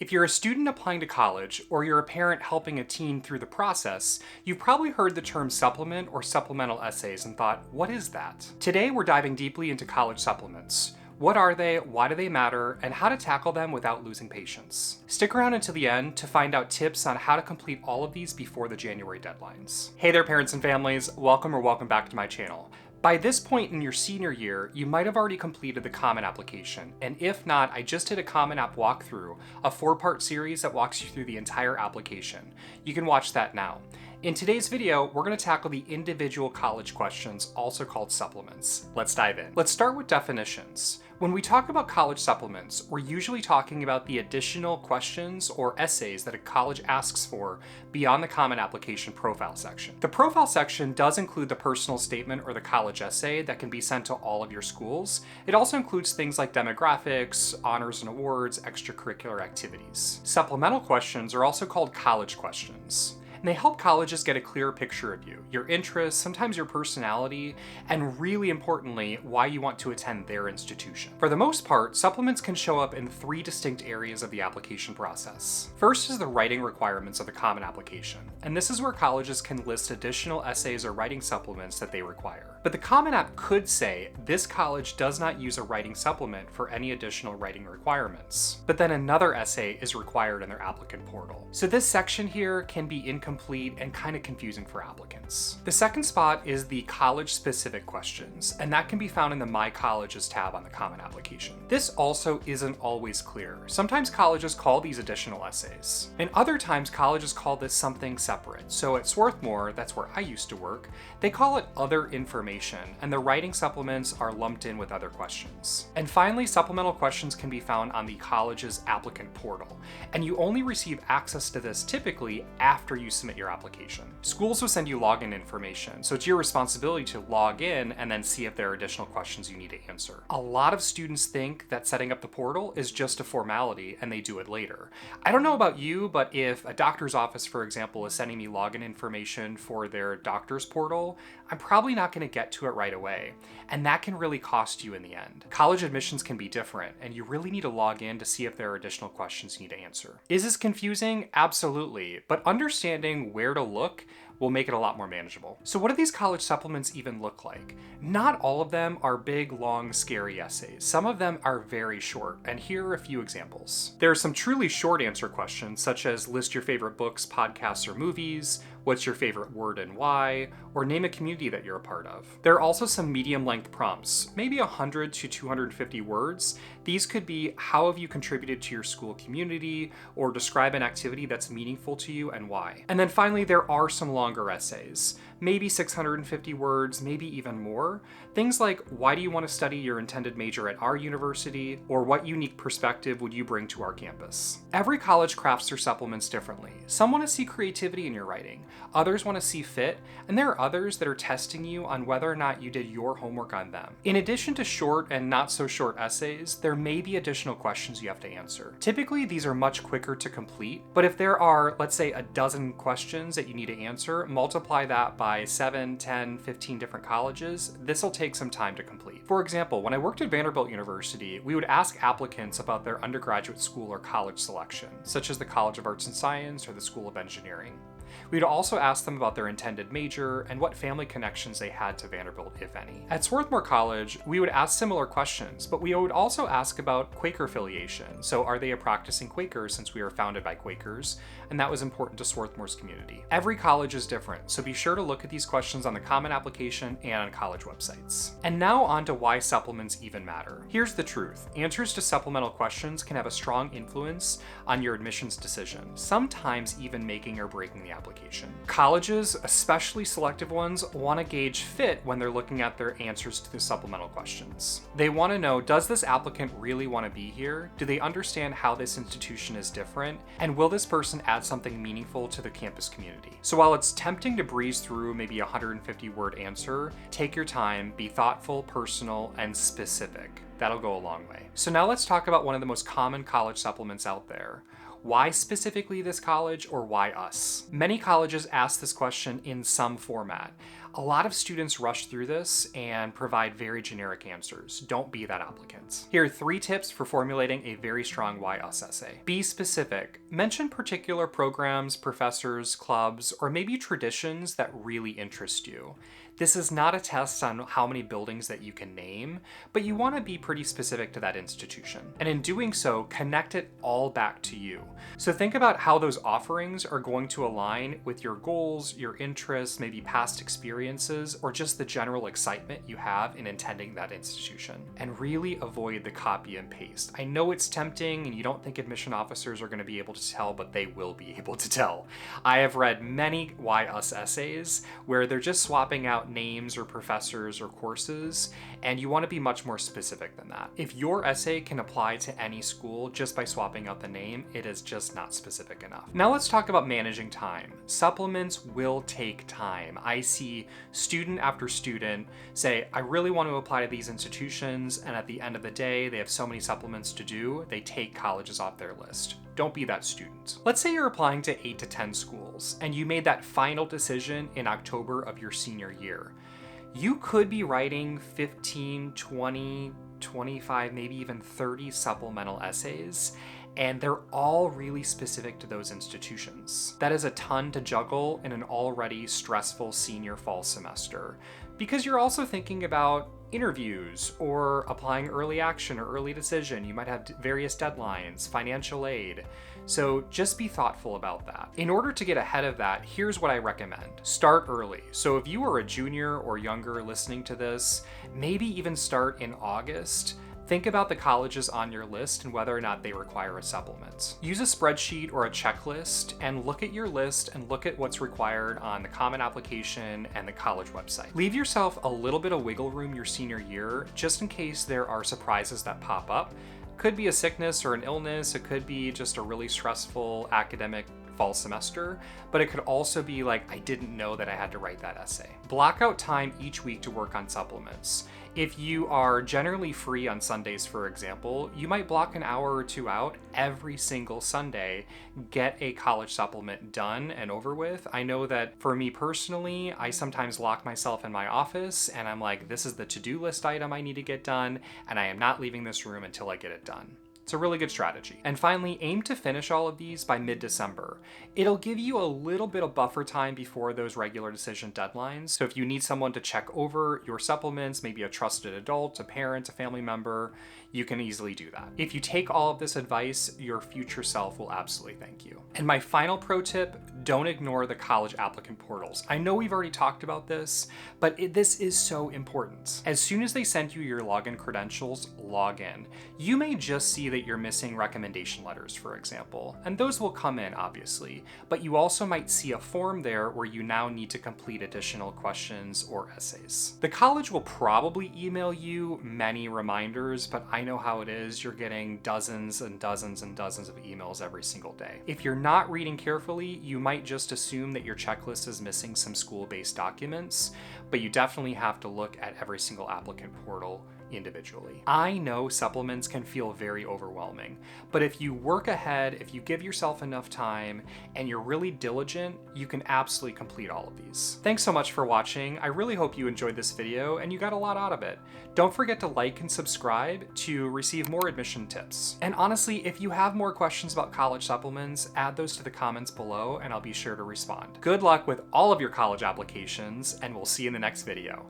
If you're a student applying to college, or you're a parent helping a teen through the process, you've probably heard the term supplement or supplemental essays and thought, what is that? Today we're diving deeply into college supplements. What are they, why do they matter, and how to tackle them without losing patience. Stick around until the end to find out tips on how to complete all of these before the January deadlines. Hey there parents and families, welcome back to my channel. By this point in your senior year, you might have already completed the Common Application, and if not, I just did a Common App walkthrough, a 4-part series that walks you through the entire application. You can watch that now. In today's video, we're going to tackle the individual college questions, also called supplements. Let's dive in. Let's start with definitions. When we talk about college supplements, we're usually talking about the additional questions or essays that a college asks for beyond the Common Application profile section. The profile section does include the personal statement or the college essay that can be sent to all of your schools. It also includes things like demographics, honors and awards, extracurricular activities. Supplemental questions are also called college questions. And they help colleges get a clearer picture of you, your interests, sometimes your personality, and really importantly, why you want to attend their institution. For the most part, supplements can show up in 3 distinct areas of the application process. First is the writing requirements of the Common Application, and this is where colleges can list additional essays or writing supplements that they require. But the Common App could say, this college does not use a writing supplement for any additional writing requirements. But then another essay is required in their applicant portal. So this section here can be incomplete and kind of confusing for applicants. The second spot is the college-specific questions, and that can be found in the My Colleges tab on the Common Application. This also isn't always clear. Sometimes colleges call these additional essays, and other times colleges call this something separate. So at Swarthmore, that's where I used to work, they call it other information, and the writing supplements are lumped in with other questions. And finally, supplemental questions can be found on the college's applicant portal, and you only receive access to this typically after you submit your application. Schools will send you login information, so it's your responsibility to log in and then see if there are additional questions you need to answer. A lot of students think that setting up the portal is just a formality and they do it later. I don't know about you, but if a doctor's office, for example, is sending me login information for their doctor's portal, I'm probably not going to get to it right away, and that can really cost you in the end. College admissions can be different, and you really need to log in to see if there are additional questions you need to answer. Is this confusing? Absolutely, but understanding where to look will make it a lot more manageable. So what do these college supplements even look like? Not all of them are big, long, scary essays. Some of them are very short, and here are a few examples. There are some truly short answer questions, such as list your favorite books, podcasts, or movies, what's your favorite word and why, or name a community that you're a part of. There are also some medium-length prompts, maybe 100 to 250 words. These could be, how have you contributed to your school community, or describe an activity that's meaningful to you and why. And then finally, there are some longer essays, maybe 650 words, maybe even more. Things like, why do you want to study your intended major at our university, or what unique perspective would you bring to our campus? Every college crafts their supplements differently. Some want to see creativity in your writing, others want to see fit, and there are others that are testing you on whether or not you did your homework on them. In addition to short and not so short essays, there may be additional questions you have to answer. Typically, these are much quicker to complete, but if there are, let's say, a dozen questions that you need to answer, multiply that by 7, 10, 15 different colleges, this will take some time to complete. For example, when I worked at Vanderbilt University, we would ask applicants about their undergraduate school or college selection, such as the College of Arts and Science or the School of Engineering. We'd also ask them about their intended major and what family connections they had to Vanderbilt, if any. At Swarthmore College, we would ask similar questions, but we would also ask about Quaker affiliation. So are they a practicing Quaker, since we are founded by Quakers? And that was important to Swarthmore's community. Every college is different, so be sure to look at these questions on the Common Application and on college websites. And now on to why supplements even matter. Here's the truth. Answers to supplemental questions can have a strong influence on your admissions decision, sometimes even making or breaking the application. Colleges, especially selective ones, want to gauge fit when they're looking at their answers to the supplemental questions. They want to know, does this applicant really want to be here? Do they understand how this institution is different? And will this person add something meaningful to the campus community? So while it's tempting to breeze through maybe a 150-word answer, take your time, be thoughtful, personal, and specific. That'll go a long way. So now let's talk about one of the most common college supplements out there. Why specifically this college, or why us? Many colleges ask this question in some format. A lot of students rush through this and provide very generic answers. Don't be that applicant. Here are 3 tips for formulating a very strong why us essay. Be specific. Mention particular programs, professors, clubs, or maybe traditions that really interest you. This is not a test on how many buildings that you can name, but you want to be pretty specific to that institution. And in doing so, connect it all back to you. So think about how those offerings are going to align with your goals, your interests, maybe past experiences, or just the general excitement you have in attending that institution. And really avoid the copy and paste. I know it's tempting and you don't think admission officers are going to be able to tell, but they will be able to tell. I have read many Why Us essays where they're just swapping out names or professors or courses, and you want to be much more specific than that. If your essay can apply to any school just by swapping out the name, it is just not specific enough. Now let's talk about managing time. Supplements will take time. I see student after student say, I really want to apply to these institutions, and at the end of the day, they have so many supplements to do, they take colleges off their list. Don't be that student. Let's say you're applying to 8 to 10 schools, and you made that final decision in October of your senior year. You could be writing 15, 20, 25, maybe even 30 supplemental essays, and they're all really specific to those institutions. That is a ton to juggle in an already stressful senior fall semester, because you're also thinking about interviews or applying early action or early decision. You might have various deadlines, financial aid. So just be thoughtful about that. In order to get ahead of that, here's what I recommend. Start early. So if you are a junior or younger listening to this, maybe even start in August. Think about the colleges on your list and whether or not they require a supplement. Use a spreadsheet or a checklist and look at your list and look at what's required on the Common Application and the college website. Leave yourself a little bit of wiggle room your senior year just in case there are surprises that pop up. Could be a sickness or an illness, it could be just a really stressful academic fall semester, but it could also be like, I didn't know that I had to write that essay. Block out time each week to work on supplements. If you are generally free on Sundays, for example, you might block an hour or 2 out every single Sunday, get a college supplement done and over with. I know that for me personally, I sometimes lock myself in my office and I'm like, this is the to-do list item I need to get done, and I am not leaving this room until I get it done. It's a really good strategy. And finally, aim to finish all of these by mid-December. It'll give you a little bit of buffer time before those regular decision deadlines. So if you need someone to check over your supplements, maybe a trusted adult, a parent, a family member, you can easily do that. If you take all of this advice, your future self will absolutely thank you. And my final pro tip, don't ignore the college applicant portals. I know we've already talked about this, but this is so important. As soon as they send you your login credentials, log in. You may just see that you're missing recommendation letters, for example, and those will come in, obviously, but you also might see a form there where you now need to complete additional questions or essays. The college will probably email you many reminders, but I know how it is. You're getting dozens and dozens and dozens of emails every single day. If you're not reading carefully, you might just assume that your checklist is missing some school-based documents, but you definitely have to look at every single applicant portal individually. I know supplements can feel very overwhelming, but if you work ahead, if you give yourself enough time, and you're really diligent, you can absolutely complete all of these. Thanks so much for watching. I really hope you enjoyed this video and you got a lot out of it. Don't forget to like and subscribe to receive more admission tips. And honestly, if you have more questions about college supplements, add those to the comments below and I'll be sure to respond. Good luck with all of your college applications, and we'll see you in the next video.